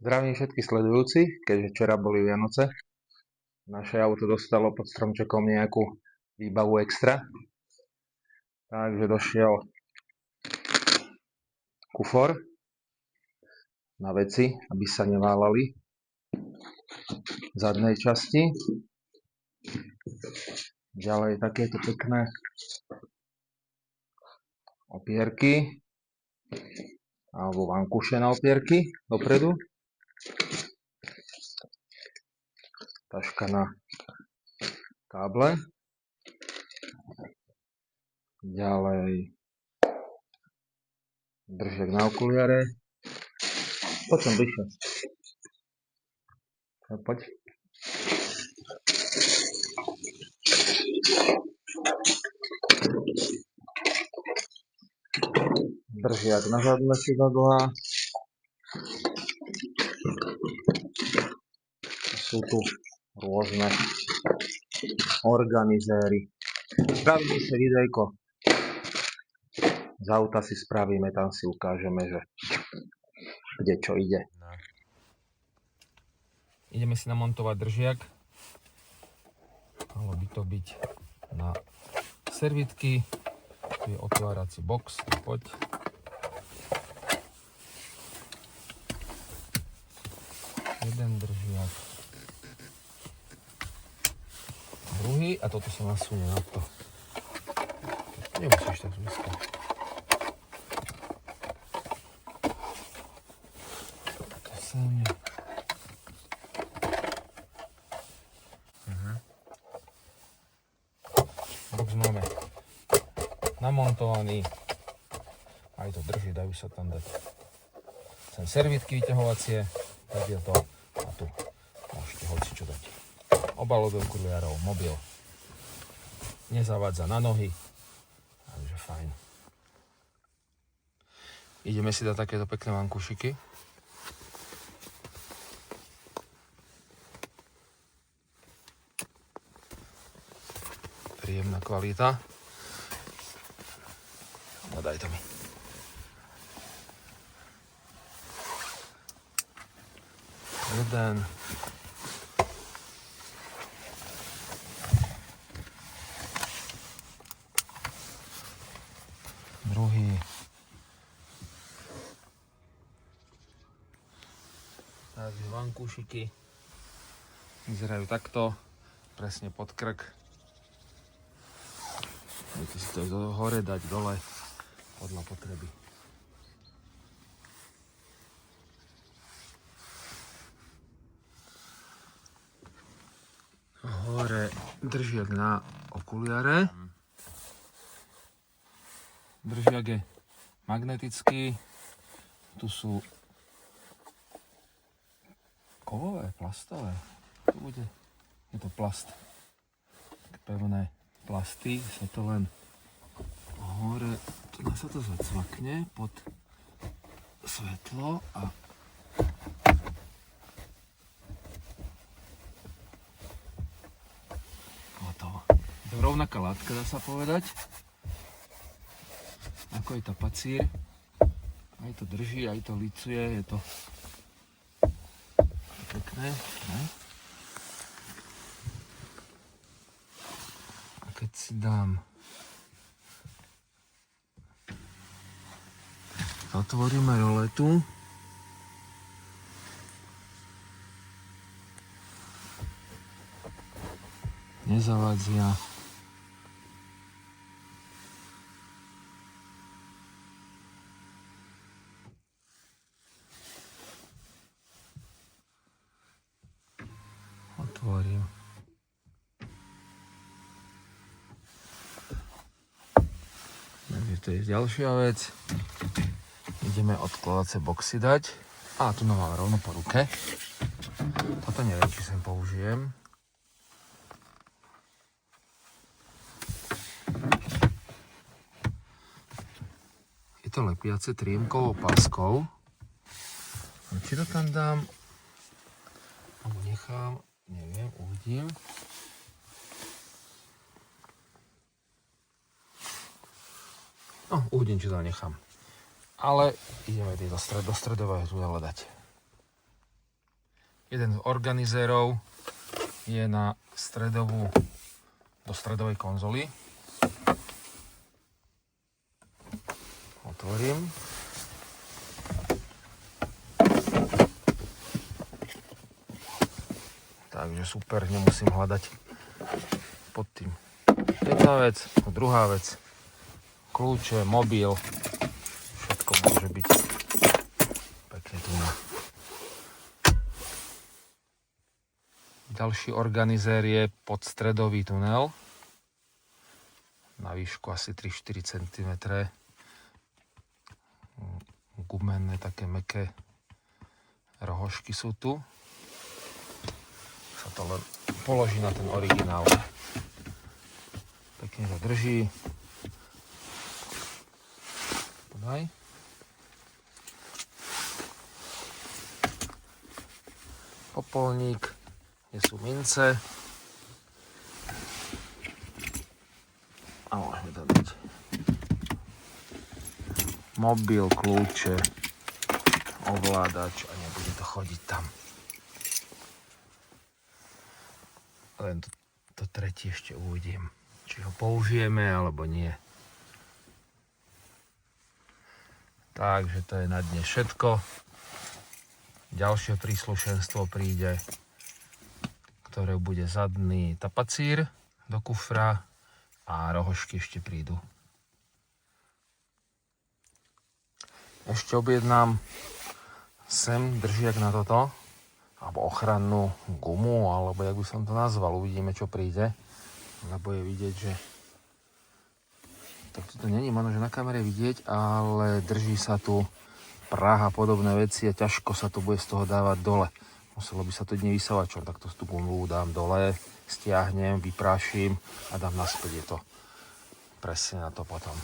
Zdravím všetkých sledujúcich, keďže včera boli Vianoce. Naše auto dostalo pod stromčekom nejakú výbavu extra. Takže došiel kufor na veci, aby sa neválali v zadnej časti. Ďalej takéto pekné opierky alebo vankuše na opierky dopredu. Taška na káble. Ďalej držek na okuliare. Poď som bližšie. Poď. Držiak na zadné sedadlá. Sú tu rôzne organizéry. Spravíme si videjko. Z auta si spravíme, tam si ukážeme, že kde čo ide. Ideme si namontovať držiak. Malo by to byť na servítky. Tu je otvárací box. Poď. Jeden držiak. Druhý a toto sa nasunie na to. Nemusíš tak blízko. To sem. Box máme namontovaný. Aj to drží, dajú sa tam dať sem servítky vyťahovacie, tak to a tu môžete hocičo dať. Obalové okuliarov, mobil. Nezavádza na nohy, takže fajn. Ideme si dať takéto pekné vankušiky. Príjemná kvalita. No daj to mi. Jeden. Druhý. Takže vankúšiky vyzerajú takto, presne pod krk. Môžete si to hore dať, dole, podľa potreby. Hore držiak na okuliare. Držiak je magnetický. Tu sú kovové, plastové. Tu bude, je to plast. Pevné plasty, sa to len hore, tu sa to zacvakne pod svetlo a hotovo. To je rovnaká látka, dá sa povedať. Ako je to pacír. Aj to drží, aj to licuje, je to pekné. Ne? A keď si dám, otvoríme roletu, nezavadzia. Otvorím. Takže to je ďalšia vec. Ideme odkladacie boxy dať. A tu mám rovno po ruke. Toto neviem, či sem použijem. Je to lepiace triemkovou páskou. Či to tam dám, alebo nechám, neviem, uvidím. No, uvidím, či to nechám. Ale ideme do stredového tu hľadať. jeden z organizérov je na do stredovej konzoly. Otvorím. Takže super, nemusím hľadať pod tým. Jedna vec, druhá vec. Kľúče, mobil, všetko môže byť pekne tu na. Ďalší organizér je podstredový tunel na výšku asi 3-4 cm. Gumené, také mäkké rohožky sú tu. Sa to len položí na ten originál. Pekne to drží. Podaj. Popolník, kde sú mince. A môžeme to dať. Mobil, kľúče, ovládač a nebude to chodiť tam. Len to tretie ešte uvidím, či ho použijeme alebo nie. Takže to je na dnes všetko. Ďalšie príslušenstvo príde, ktoré bude zadný tapacír do kufra a rohožky ešte prídu. Ešte objednám sem držiak na toto, alebo ochrannú gumu, alebo jak by som to nazval. Uvidíme, čo príde. Lebo je vidieť, že tak to není možno, že na kamere vidieť, ale drží sa tu prah a podobné veci a ťažko sa to bude z toho dávať dole. Muselo by sa to dne vysavačom, tak to tú gumu dám dole, stiahnem, vyprášim a dám naspäť. Je to presne na to potom.